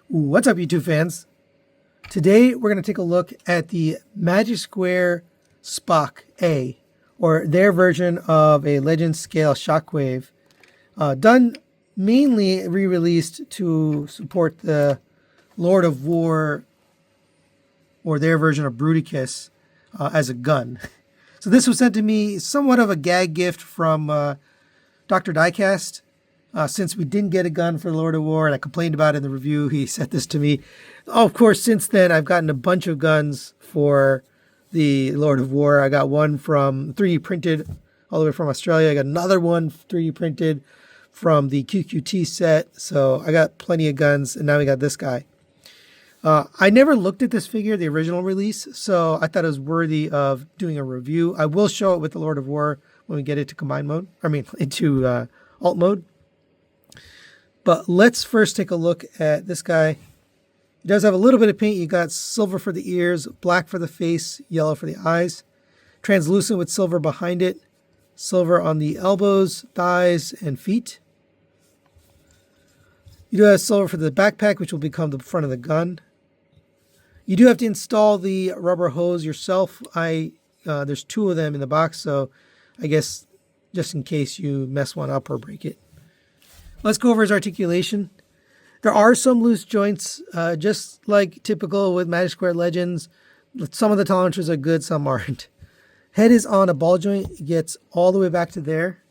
What's up, YouTube fans? Today we're going to take a look at the Magic Square Spock A, or their version of a Legend Scale Shockwave, done mainly re-released to support the Lord of War, or their version of Bruticus, as a gun. So this was sent to me somewhat of a gag gift from Dr. Diecast. Since we didn't get a gun for Lord of War, and I complained about it in the review, he sent this to me. Oh, of course, since then, I've gotten a bunch of guns for the Lord of War. I got one from 3D printed all the way from Australia. I got another one 3D printed from the QQT set. So I got plenty of guns, and now we got this guy. I never looked at this figure, the original release, so I thought it was worthy of doing a review. I will show it with the Lord of War when we get it to combine mode. Into alt mode. But let's first take a look at this guy. He does have a little bit of paint. You got silver for the ears, black for the face, yellow for the eyes. Translucent with silver behind it. Silver on the elbows, thighs, and feet. You do have silver for the backpack, which will become the front of the gun. You do have to install the rubber hose yourself. There's 2 of them in the box, so I guess just in case you mess one up or break it. Let's go over his articulation. There are some loose joints, just like typical with Magic Square Legends. Some of the tolerances are good, some aren't. Head is on a ball joint. It gets all the way back to there.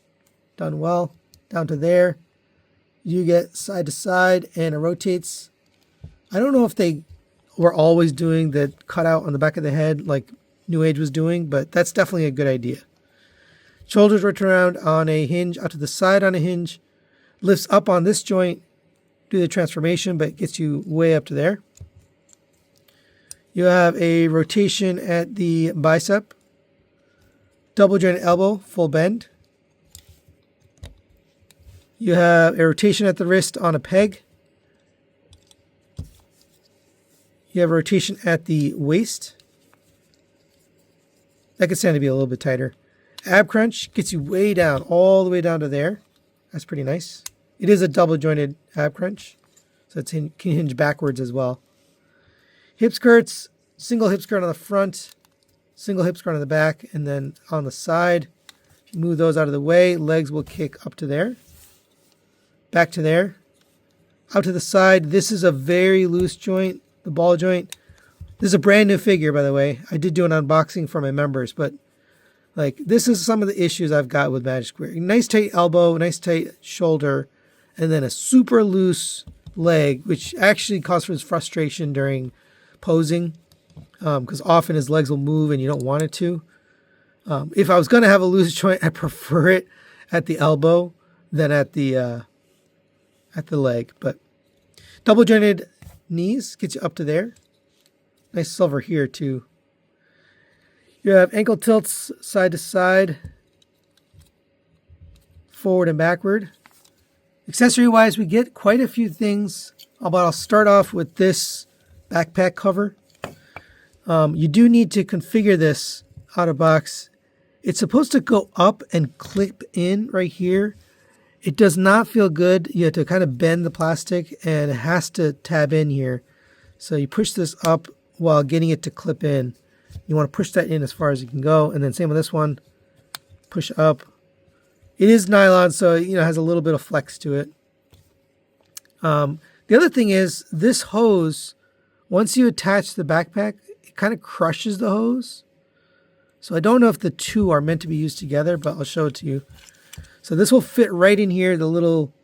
Done well. Down to there. You get side to side, and it rotates. I don't know if they were always doing the cutout on the back of the head like New Age was doing, but that's definitely a good idea. Shoulders rotate around on a hinge, out to the side on a hinge. Lifts up on this joint, do the transformation, but gets you way up to there. You have a rotation at the bicep. Double jointed elbow, full bend. You have a rotation at the wrist on a peg. You have a rotation at the waist. That could stand to be a little bit tighter. Ab crunch gets you way down, all the way down to there. That's pretty nice. It is a double jointed ab crunch, so it can hinge backwards as well. Hip skirts, single hip skirt on the front, single hip skirt on the back, and then on the side. If you move those out of the way, legs will kick up to there, back to there, out to the side. This is a very loose joint, the ball joint. This is a brand new figure, by the way. I did do an unboxing for my members, but this is some of the issues I've got with Magic Square. Nice tight elbow, nice tight shoulder, and then a super loose leg, which actually causes frustration during posing, because often his legs will move and you don't want it to. If I was going to have a loose joint, I prefer it at the elbow than at the leg. But double jointed knees gets you up to there. Nice silver here too. You have ankle tilts side to side, forward and backward. Accessory-wise, we get quite a few things, but I'll start off with this backpack cover. You do need to configure this out of box. It's supposed to go up and clip in right here. It does not feel good. You have to kind of bend the plastic, and it has to tab in here. So you push this up while getting it to clip in. You want to push that in as far as you can go, and then same with this one. Push up. It is nylon, so it has a little bit of flex to it. The other thing is this hose, once you attach the backpack, it kind of crushes the hose. So I don't know if the 2 are meant to be used together, but I'll show it to you. So this will fit right in here. The little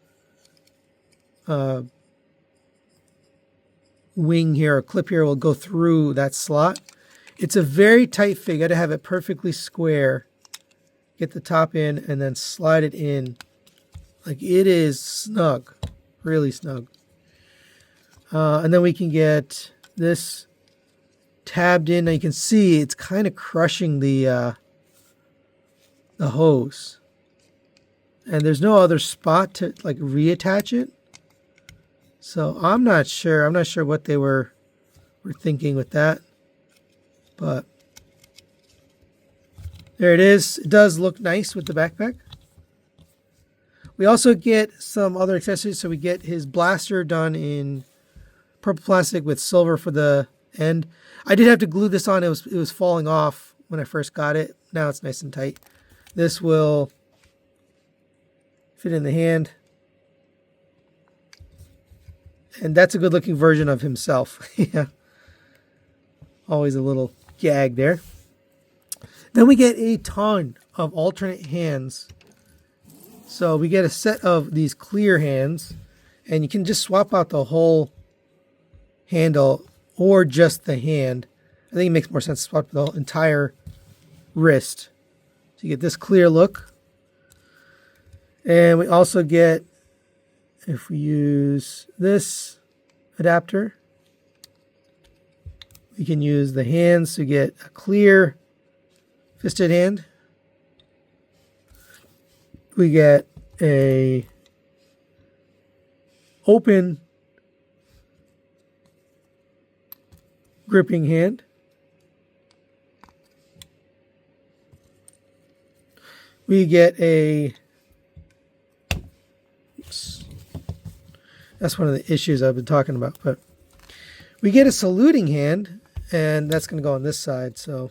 wing here, or clip here, will go through that slot. It's a very tight fit. You got to have it perfectly square. Get the top in and then slide it in. It is snug, really snug. And then we can get this tabbed in. Now you can see it's kind of crushing the hose. And there's no other spot to reattach it. So I'm not sure. I'm not sure what they were thinking with that. But there it is. It does look nice with the backpack. We also get some other accessories. So we get his blaster done in purple plastic with silver for the end. I did have to glue this on. It was falling off when I first got it. Now it's nice and tight. This will fit in the hand. And that's a good looking version of himself. Yeah. Always a little gag there. Then we get a ton of alternate hands. So we get a set of these clear hands, and you can just swap out the whole handle or just the hand. I think it makes more sense to swap the entire wrist. So you get this clear look. And we also get, if we use this adapter, we can use the hands to get a clear fisted hand. We get a open gripping hand. We get a, oops, that's one of the issues I've been talking about, but we get a saluting hand, and that's going to go on this side. So,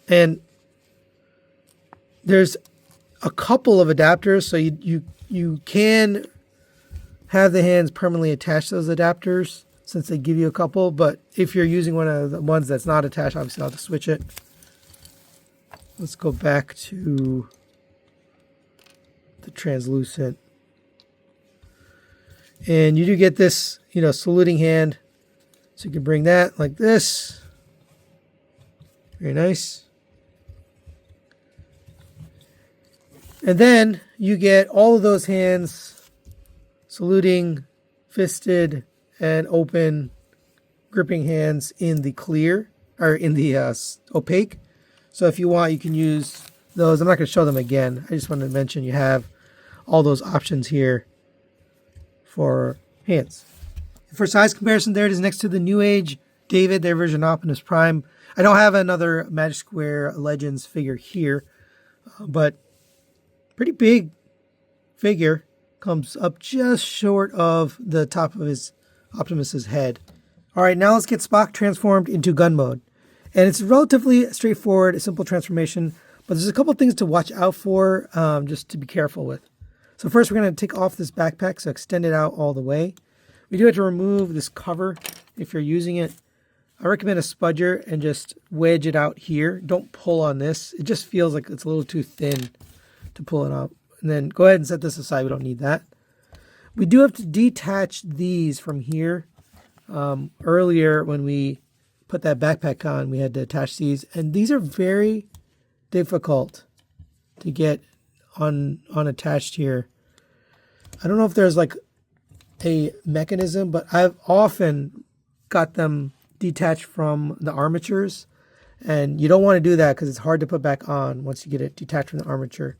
and there's a couple of adapters, so you can have the hands permanently attach those adapters since they give you a couple. But if you're using one of the ones that's not attached, obviously I'll have to switch it. Let's go back to the translucent. And you do get this, saluting hand. So you can bring that like this. Very nice. And then you get all of those hands, saluting, fisted, and open gripping hands in the clear, or in the opaque. So if you want, you can use those. I'm not going to show them again. I just wanted to mention you have all those options here for hands. For size comparison, there it is next to the New Age David, their version of Optimus Prime. I don't have another Magic Square Legends figure here, but pretty big figure. Comes up just short of the top of his Optimus's head. All right, now let's get Spock transformed into gun mode. And it's relatively straightforward, a simple transformation, but there's a couple things to watch out for, just to be careful with. So first, we're going to take off this backpack, so extend it out all the way. We do have to remove this cover if you're using it. I recommend a spudger and just wedge it out here. Don't pull on this. It just feels like it's a little too thin to pull it out. And then go ahead and set this aside. We don't need that. We do have to detach these from here. Earlier when we put that backpack on, we had to attach these. And these are very difficult to get unattached here. I don't know if there's like a mechanism, but I've often got them detached from the armatures, and you don't want to do that because it's hard to put back on once you get it detached from the armature.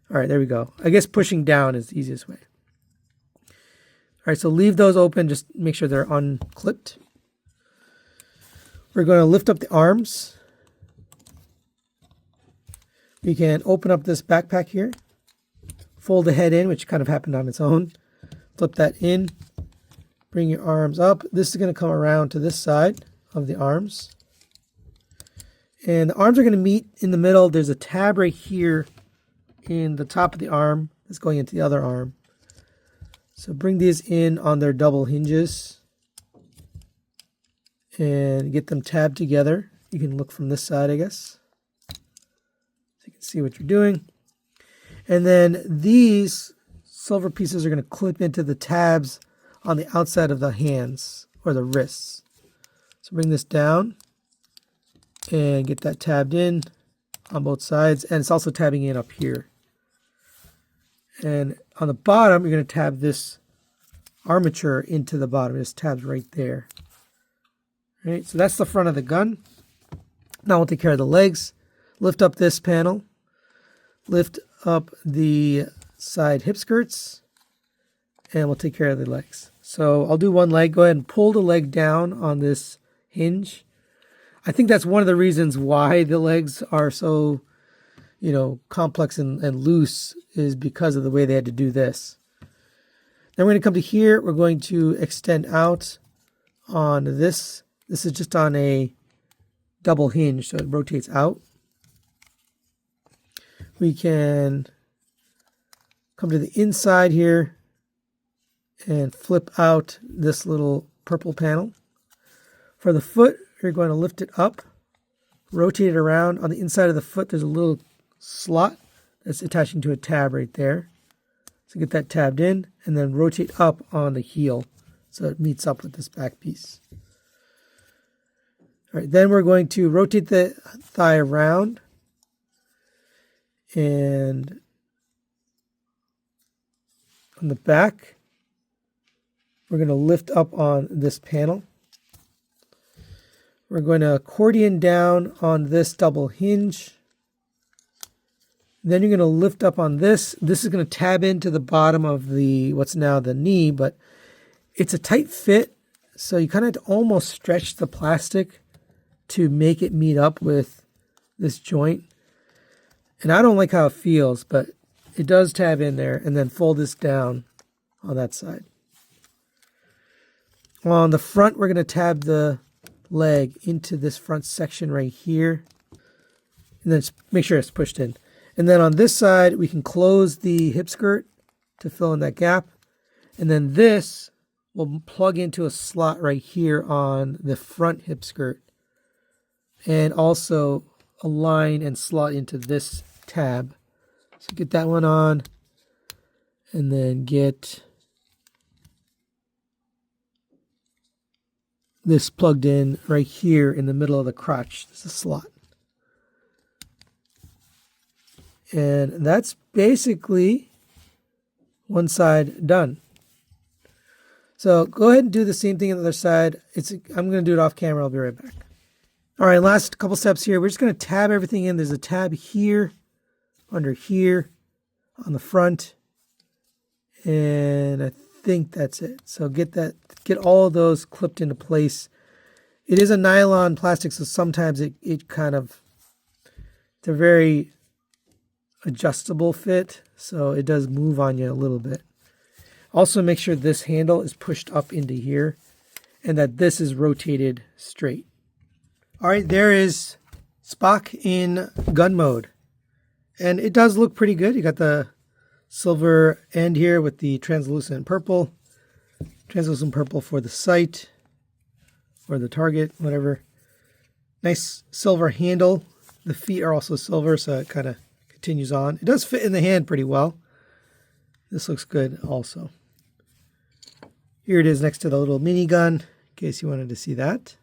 All right, there we go. I guess pushing down is the easiest way. All right, so leave those open. Just make sure they're unclipped. We're going to lift up the arms. We can open up this backpack here, fold the head in, which kind of happened on its own. Flip that in, bring your arms up. This is going to come around to this side of the arms. And the arms are going to meet in the middle. There's a tab right here in the top of the arm that's going into the other arm. So bring these in on their double hinges and get them tabbed together. You can look from this side, I guess, so you can see what you're doing. And then these silver pieces are going to clip into the tabs on the outside of the hands or the wrists. So bring this down and get that tabbed in on both sides. And it's also tabbing in up here. And on the bottom, you're going to tab this armature into the bottom. It just tabs right there. All right, so that's the front of the gun. Now we'll take care of the legs. Lift up this panel. Lift up the side hip skirts. And we'll take care of the legs. So I'll do one leg. Go ahead and pull the leg down on this hinge. I think that's one of the reasons why the legs are so, complex and loose, is because of the way they had to do this. Then we're going to come to here. We're going to extend out on this. This is just on a double hinge, so it rotates out. We can come to the inside here and flip out this little purple panel. For the foot, you're going to lift it up, rotate it around. On the inside of the foot, there's a little slot that's attaching to a tab right there. So get that tabbed in, and then rotate up on the heel so it meets up with this back piece. All right, then we're going to rotate the thigh around, and on the back, we're going to lift up on this panel. We're going to accordion down on this double hinge. Then you're going to lift up on this. This is going to tab into the bottom of the what's now the knee, but it's a tight fit, so you kind of have to almost stretch the plastic to make it meet up with this joint. And I don't like how it feels, but it does tab in there, and then fold this down on that side. On the front, we're going to tab the leg into this front section right here, and then make sure it's pushed in. And then on this side, we can close the hip skirt to fill in that gap. And then this will plug into a slot right here on the front hip skirt, and also align and slot into this tab. So get that one on, and then get this plugged in right here in the middle of the crotch. This is a slot. And that's basically one side done. So go ahead and do the same thing on the other side. I'm going to do it off camera. I'll be right back. All right, last couple steps here. We're just going to tab everything in. There's a tab here, under here, on the front. And I think that's it. So get all of those clipped into place. It is a nylon plastic, so sometimes it kind of, it's a very adjustable fit, so it does move on you a little bit. Also make sure this handle is pushed up into here and that this is rotated straight. All right, there is Spock in gun mode. And it does look pretty good. You got the silver end here with the translucent purple for the sight or the target, whatever. Nice silver handle. The feet are also silver, so it kind of continues on. It does fit in the hand pretty well. This looks good also. Here it is next to the little minigun, in case you wanted to see that.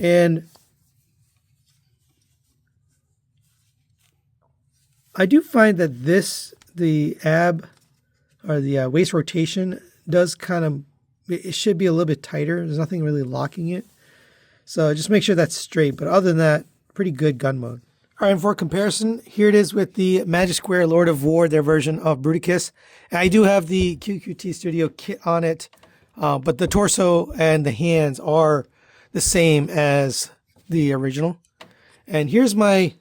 And I do find that the ab or the waist rotation does kind of, it should be a little bit tighter. There's nothing really locking it. So just make sure that's straight. But other than that, pretty good gun mode. All right, and for comparison, here it is with the Magic Square Lord of War, their version of Bruticus. And I do have the QQT Studio kit on it, but the torso and the hands are the same as the original. And here's my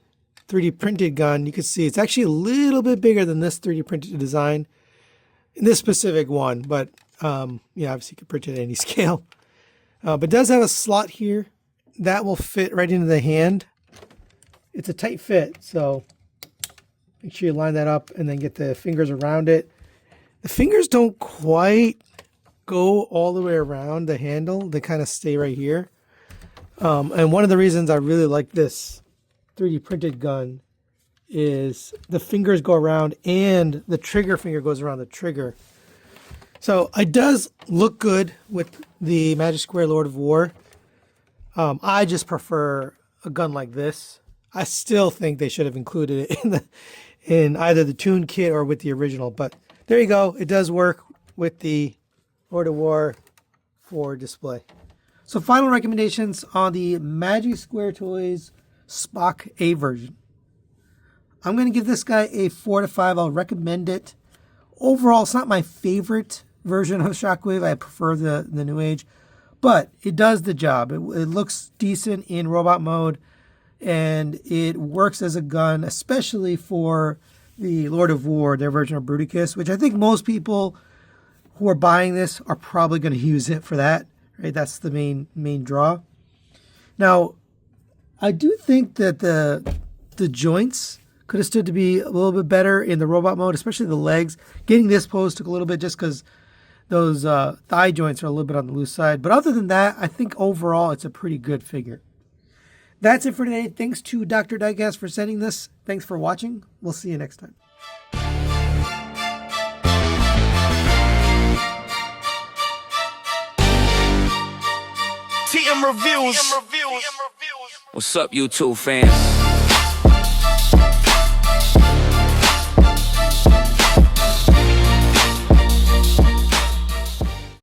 3D printed gun. You can see it's actually a little bit bigger than this 3D printed design in this specific one, but yeah, obviously you can print it at any scale. But it does have a slot here that will fit right into the hand. It's a tight fit, so make sure you line that up and then get the fingers around it. The fingers don't quite go all the way around the handle. They kind of stay right here. And one of the reasons I really like this 3D printed gun is the fingers go around and the trigger finger goes around the trigger. So it does look good with the Magic Square Lord of War. I just prefer a gun like this. I still think they should have included it in either the Toon kit or with the original. But there you go. It does work with the Lord of War for display. So final recommendations on the Magic Square Toys Spock A version. I'm going to give this guy a 4 to 5. I'll recommend it. Overall, it's not my favorite version of Shockwave. I prefer the New Age. But it does the job. It looks decent in robot mode. And it works as a gun, especially for the Lord of War, their version of Bruticus, which I think most people who are buying this are probably going to use it for that. Right, that's the main draw. Now, I do think that the joints could have stood to be a little bit better in the robot mode, especially the legs. Getting this pose took a little bit just because those thigh joints are a little bit on the loose side. But other than that, I think overall it's a pretty good figure. That's it for today. Thanks to Dr. Diecast for sending this. Thanks for watching. We'll see you next time. TM Reviews. What's up, YouTube fans?